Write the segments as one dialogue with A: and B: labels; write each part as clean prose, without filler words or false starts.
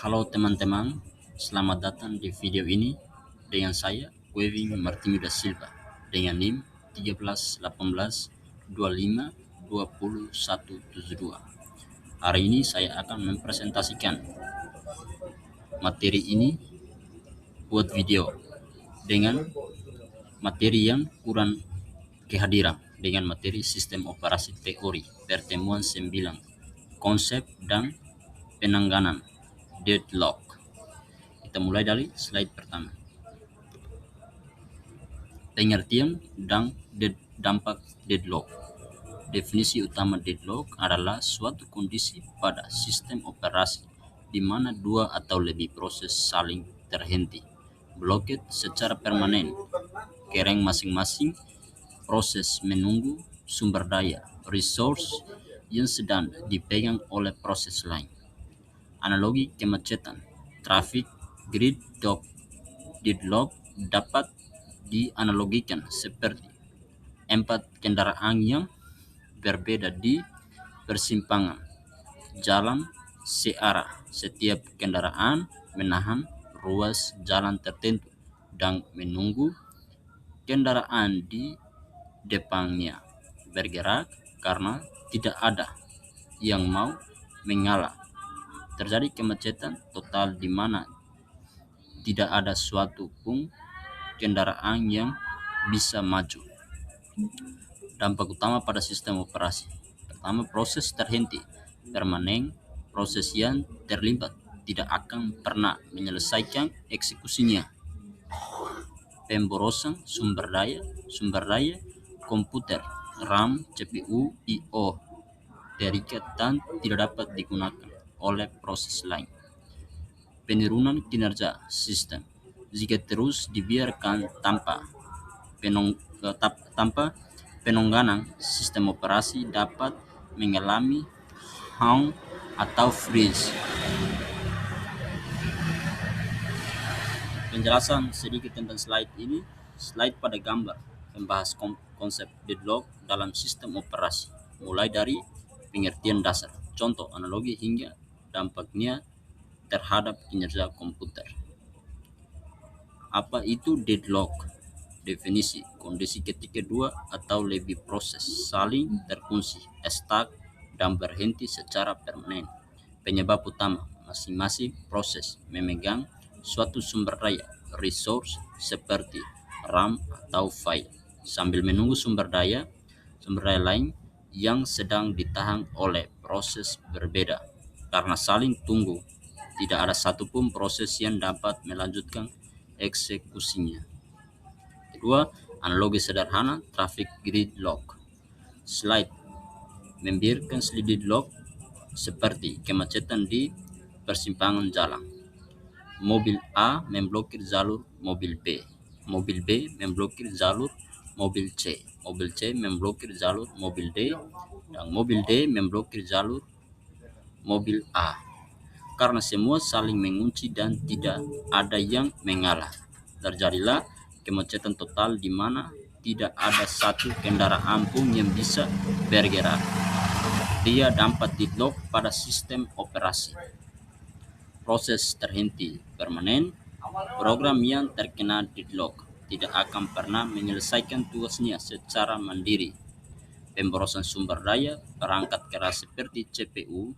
A: Halo teman-teman, selamat datang di video ini dengan saya, Weving Martino da Silva, dengan NIM 131825207172. Hari ini saya akan mempresentasikan materi ini buat video dengan materi yang kurang kehadiran, dengan materi sistem operasi teori, pertemuan 9, konsep dan penanganan deadlock. Kita mulai dari slide pertama. Pengertian dan dampak deadlock. Definisi utama deadlock adalah suatu kondisi pada sistem operasi di mana dua atau lebih proses saling terhenti, blockade secara permanen, kereng masing-masing proses menunggu sumber daya, resource yang sedang dipegang oleh proses lain. Analogi kemacetan, traffic grid deadlock dapat dianalogikan seperti empat kendaraan yang berbeda di persimpangan jalan searah. Setiap kendaraan menahan ruas jalan tertentu dan menunggu kendaraan di depannya bergerak karena tidak ada yang mau mengalah. Terjadi kemacetan total di mana tidak ada suatu pun kendaraan yang bisa maju. Dampak utama pada sistem operasi. Pertama, proses terhenti permanen. Proses yang terlibat tidak akan pernah menyelesaikan eksekusinya. Pemborosan sumber daya komputer, RAM, CPU, I/O terikat dan tidak dapat digunakan oleh proses lain. Penurunan kinerja sistem. Jika terus dibiarkan tanpa penanganan, sistem operasi dapat mengalami hang atau freeze. Penjelasan sedikit tentang slide ini. Slide pada gambar membahas konsep deadlock dalam sistem operasi, mulai dari pengertian dasar, contoh, analogi hingga dampaknya terhadap kinerja komputer. Apa itu deadlock? Definisi: kondisi ketika dua atau lebih proses saling terkunci, stuck, dan berhenti secara permanen. Penyebab utama: masing-masing proses memegang suatu sumber daya, resource, seperti RAM atau file, sambil menunggu sumber daya lain yang sedang ditahan oleh proses berbeda. Karena saling tunggu, tidak ada satupun proses yang dapat melanjutkan eksekusinya. Kedua, analogi sederhana traffic gridlock. Slide membiarkan deadlock seperti kemacetan di persimpangan jalan. Mobil A memblokir jalur mobil B. Mobil B memblokir jalur mobil C. Mobil C memblokir jalur mobil D. Dan mobil D memblokir jalur mobil A. Karena semua saling mengunci dan tidak ada yang mengalah, terjadilah kemacetan total di mana tidak ada satu kendaraan pun yang bisa bergerak. Dia dapat deadlock pada sistem operasi. Proses terhenti permanen. Program yang terkena deadlock tidak akan pernah menyelesaikan tugasnya secara mandiri. Pemborosan sumber daya perangkat keras seperti CPU,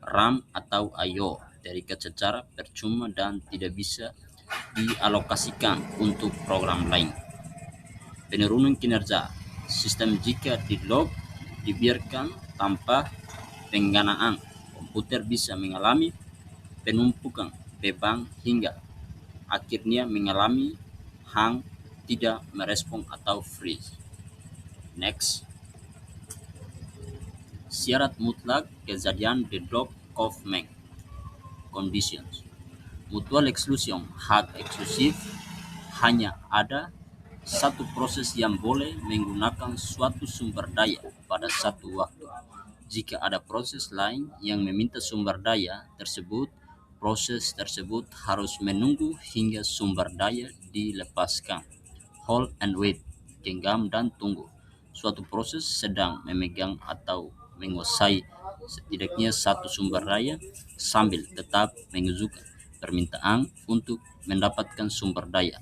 A: RAM atau I/O terikat secara percuma dan tidak bisa dialokasikan untuk program lain. Penurunan kinerja sistem. Jika deadlock dibiarkan tanpa penganaan, komputer bisa mengalami penumpukan beban hingga akhirnya mengalami hang, tidak merespon atau freeze. Next. Syarat mutlak kejadian deadlock Kaufman conditions. Mutual exclusion, hak eksklusif. Hanya ada satu proses yang boleh menggunakan suatu sumber daya pada satu waktu. Jika ada proses lain yang meminta sumber daya tersebut, proses tersebut harus menunggu hingga sumber daya dilepaskan. Hold and wait, genggam dan tunggu. Suatu proses sedang memegang atau menguasai setidaknya satu sumber daya sambil tetap mengajukan permintaan untuk mendapatkan sumber daya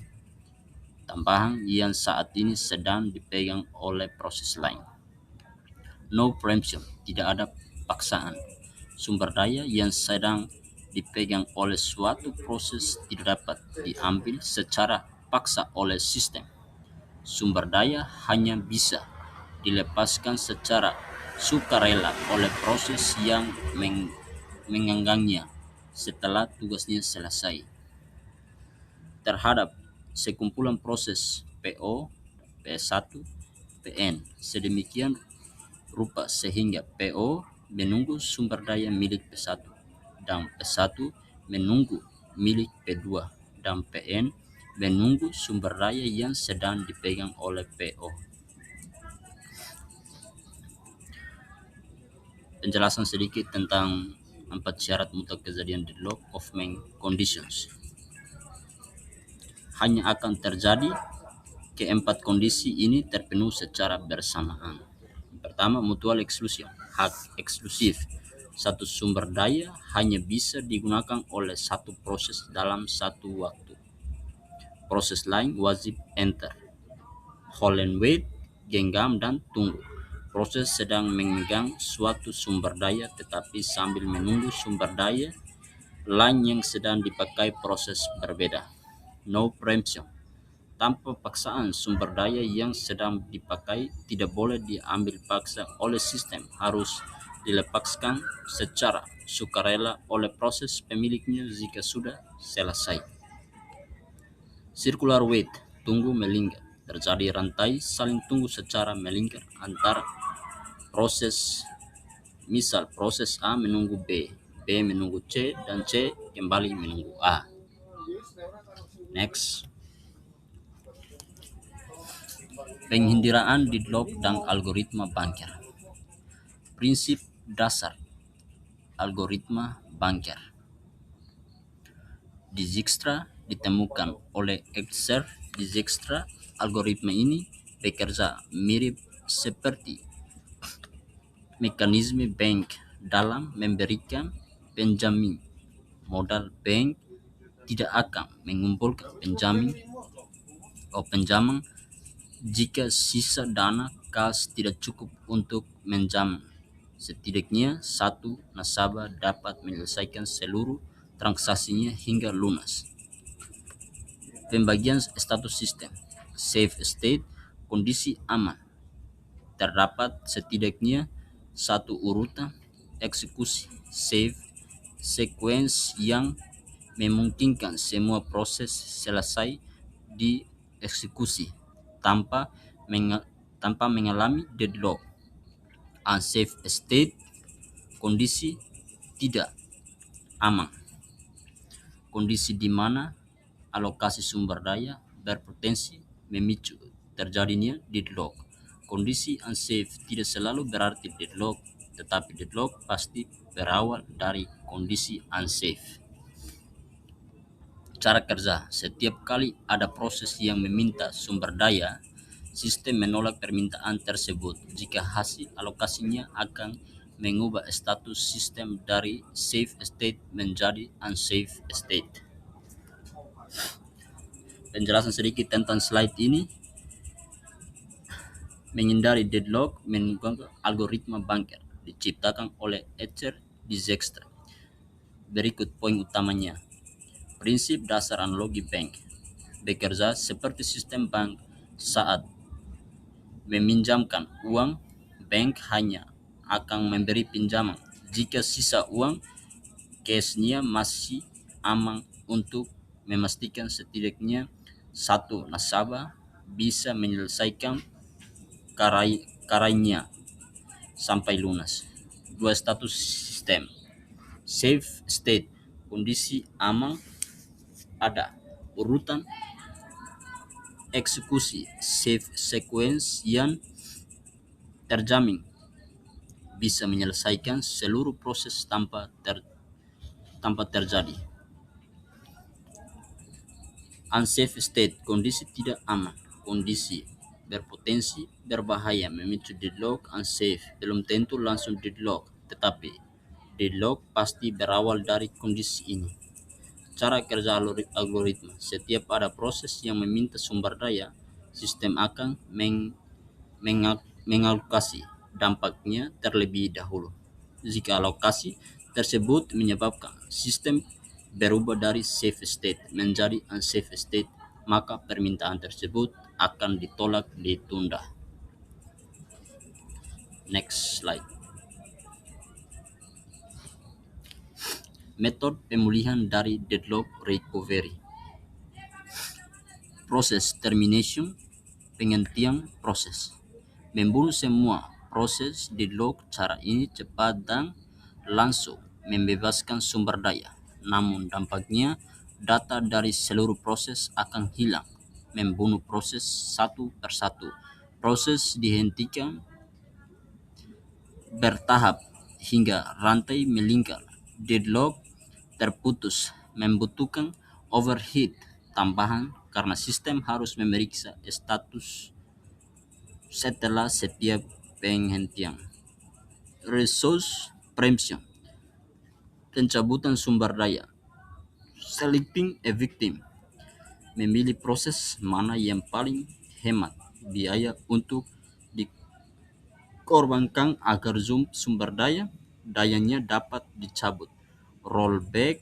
A: tambahan yang saat ini sedang dipegang oleh proses lain. No preemption, tidak ada paksaan. Sumber daya yang sedang dipegang oleh suatu proses tidak dapat diambil secara paksa oleh sistem. Sumber daya hanya bisa dilepaskan secara sukarela oleh proses yang mengenggangnya setelah tugasnya selesai. Terhadap sekumpulan proses PO, P1, PN sedemikian rupa sehingga PO menunggu sumber daya milik P1 dan P1 menunggu milik P2 dan PN menunggu sumber daya yang sedang dipegang oleh PO. Penjelasan sedikit tentang 4 syarat mutlak kejadian deadlock of main conditions. Hanya akan terjadi keempat kondisi ini terpenuhi secara bersamaan. Pertama, mutual exclusion, hak eksklusif. Satu sumber daya hanya bisa digunakan oleh satu proses dalam satu waktu. Proses lain wajib enter, hold and wait, genggam dan tunggu. Proses sedang memegang suatu sumber daya tetapi sambil menunggu sumber daya lain yang sedang dipakai proses berbeda. No preemption. Tanpa paksaan, sumber daya yang sedang dipakai tidak boleh diambil paksa oleh sistem, harus dilepaskan secara sukarela oleh proses pemiliknya jika sudah selesai. Circular wait, tunggu melingkar. Terjadi rantai saling tunggu secara melingkar antara proses. Misal proses A menunggu B, B menunggu C, dan C kembali menunggu A. Next. Penghindaraan deadlock dan algoritma Banker. Prinsip dasar algoritma Banker. Dijkstra ditemukan oleh Xer. Dijkstra, algoritma ini bekerja mirip seperti mekanisme bank dalam memberikan penjamin. Modal bank tidak akan mengumpulkan pinjaman jika sisa dana kas tidak cukup untuk menjamin. Setidaknya satu nasabah dapat menyelesaikan seluruh transaksinya hingga lunas. Pembagian status sistem, safe state, kondisi aman. Terdapat setidaknya satu urutan eksekusi, safe sequence yang memungkinkan semua proses selesai dieksekusi tanpa mengalami deadlock. Unsafe state, kondisi tidak aman, kondisi di mana alokasi sumber daya berpotensi memicu terjadinya deadlock. Kondisi unsafe tidak selalu berarti deadlock, tetapi deadlock pasti berawal dari kondisi unsafe. Cara kerja, setiap kali ada proses yang meminta sumber daya, sistem menolak permintaan tersebut jika hasil alokasinya akan mengubah status sistem dari safe state menjadi unsafe state. Penjelasan sedikit tentang slide ini. Menghindari deadlock menggunakan algoritma Banker diciptakan oleh Xer Dijkstra. Berikut poin utamanya. Prinsip dasar analogi bank bekerja seperti sistem bank. Saat meminjamkan uang, bank hanya akan memberi pinjaman jika sisa uang cashnya masih aman untuk memastikan setidaknya satu nasabah bisa menyelesaikan karainya sampai lunas. Dua status sistem, safe state, kondisi aman, ada urutan eksekusi, safe sequence yang terjamin bisa menyelesaikan seluruh proses tanpa terjadi. Unsafe state, kondisi tidak aman, kondisi berpotensi berbahaya memicu deadlock. Unsafe belum tentu langsung deadlock, tetapi deadlock pasti berawal dari kondisi ini. Cara kerja algoritma: setiap ada proses yang meminta sumber daya, sistem akan mengalokasi dampaknya terlebih dahulu. Jika alokasi tersebut menyebabkan sistem berubah dari safe state menjadi unsafe state, maka permintaan tersebut akan ditolak ditunda. Next slide. Metode pemulihan dari deadlock recovery. Proses termination, penghentian proses. Membunuh semua proses deadlock. Cara ini cepat dan langsung membebaskan sumber daya. Namun dampaknya data dari seluruh proses akan hilang. Membunuh proses satu persatu. Proses dihentikan bertahap hingga rantai melingkar. Deadlock terputus membutuhkan overhead tambahan karena sistem harus memeriksa status setelah setiap penghentian. Resource preemption, pencabutan sumber daya. Selecting a victim, memilih proses mana yang paling hemat biaya untuk dikorbankan agar sumber dayanya dapat dicabut. Rollback,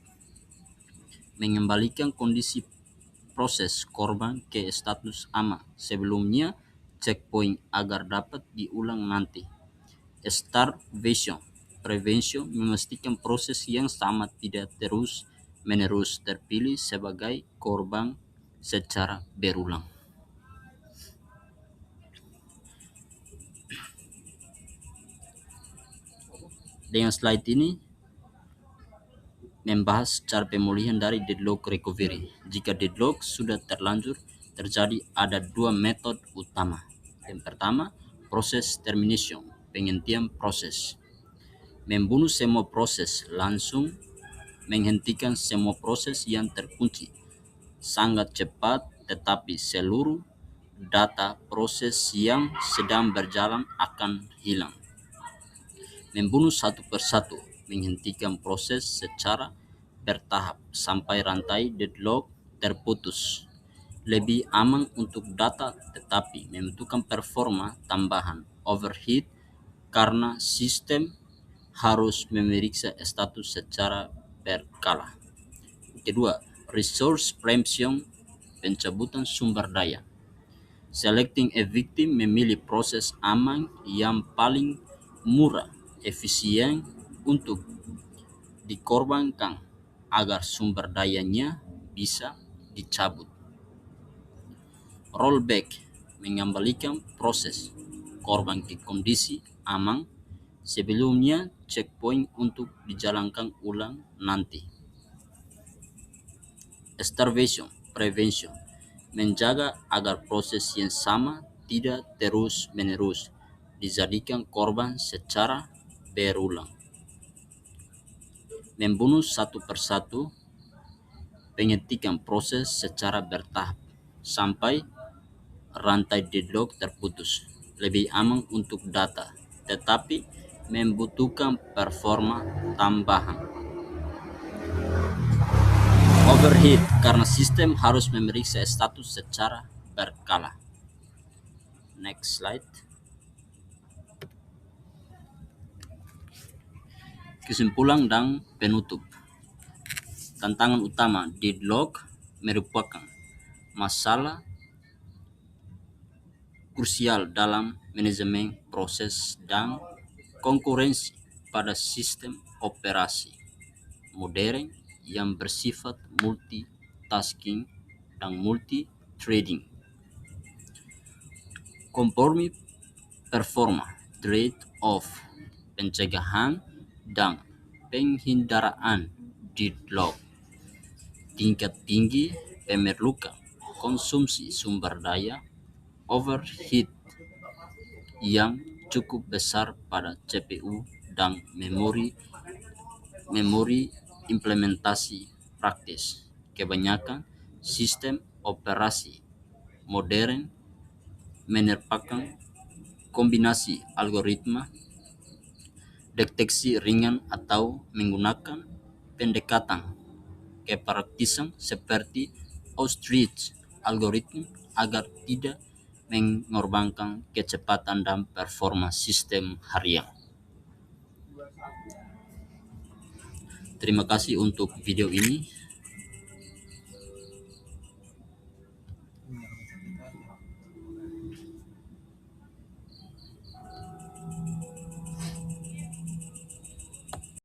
A: mengembalikan kondisi proses korban ke status aman sebelumnya checkpoint agar dapat diulang nanti. Starvation, prevention, memastikan proses yang sama tidak terus-menerus terpilih sebagai korban secara berulang. Dengan slide ini membahas cara pemulihan dari deadlock recovery. Jika deadlock sudah terlanjur terjadi, ada dua metode utama. Yang pertama, proses termination, penghentian proses. Membunuh semua proses, langsung menghentikan semua proses yang terkunci. Sangat cepat, tetapi seluruh data proses yang sedang berjalan akan hilang. Membunuh satu persatu, menghentikan proses secara bertahap sampai rantai deadlock terputus. Lebih aman untuk data tetapi membutuhkan performa tambahan overhead karena sistem harus memeriksa status secara berkala. Kedua, resource preemption, pencabutan sumber daya. Selecting a victim, memilih proses aman yang paling murah, efisien untuk dikorbankan agar sumber dayanya bisa dicabut. Rollback, mengembalikan proses korban ke kondisi aman sebelumnya checkpoint untuk dijalankan ulang nanti. Starvation, prevention, menjaga agar proses yang sama tidak terus-menerus dijadikan korban secara berulang. Membunuh satu persatu, penghentikan proses secara bertahap sampai rantai deadlock terputus. Lebih aman untuk data, tetapi membutuhkan performa tambahan. Overhead karena sistem harus memeriksa status secara berkala. Next slide. Kesimpulan dan penutup. Tantangan utama deadlock merupakan masalah krusial dalam manajemen proses dan konkurensi pada sistem operasi modern yang bersifat multitasking dan multi-threading. Kompromi performa, trade-off, pencegahan dan penghindaraan deadlock. Tingkat tinggi memerlukan konsumsi sumber daya overhead yang cukup besar pada CPU dan memori implementasi praktis. Kebanyakan sistem operasi modern menerapkan kombinasi algoritma deteksi ringan atau menggunakan pendekatan kepraktisan seperti ostrich algorithm agar tidak mengorbankan kecepatan dan performa sistem harian. Terima kasih untuk video ini.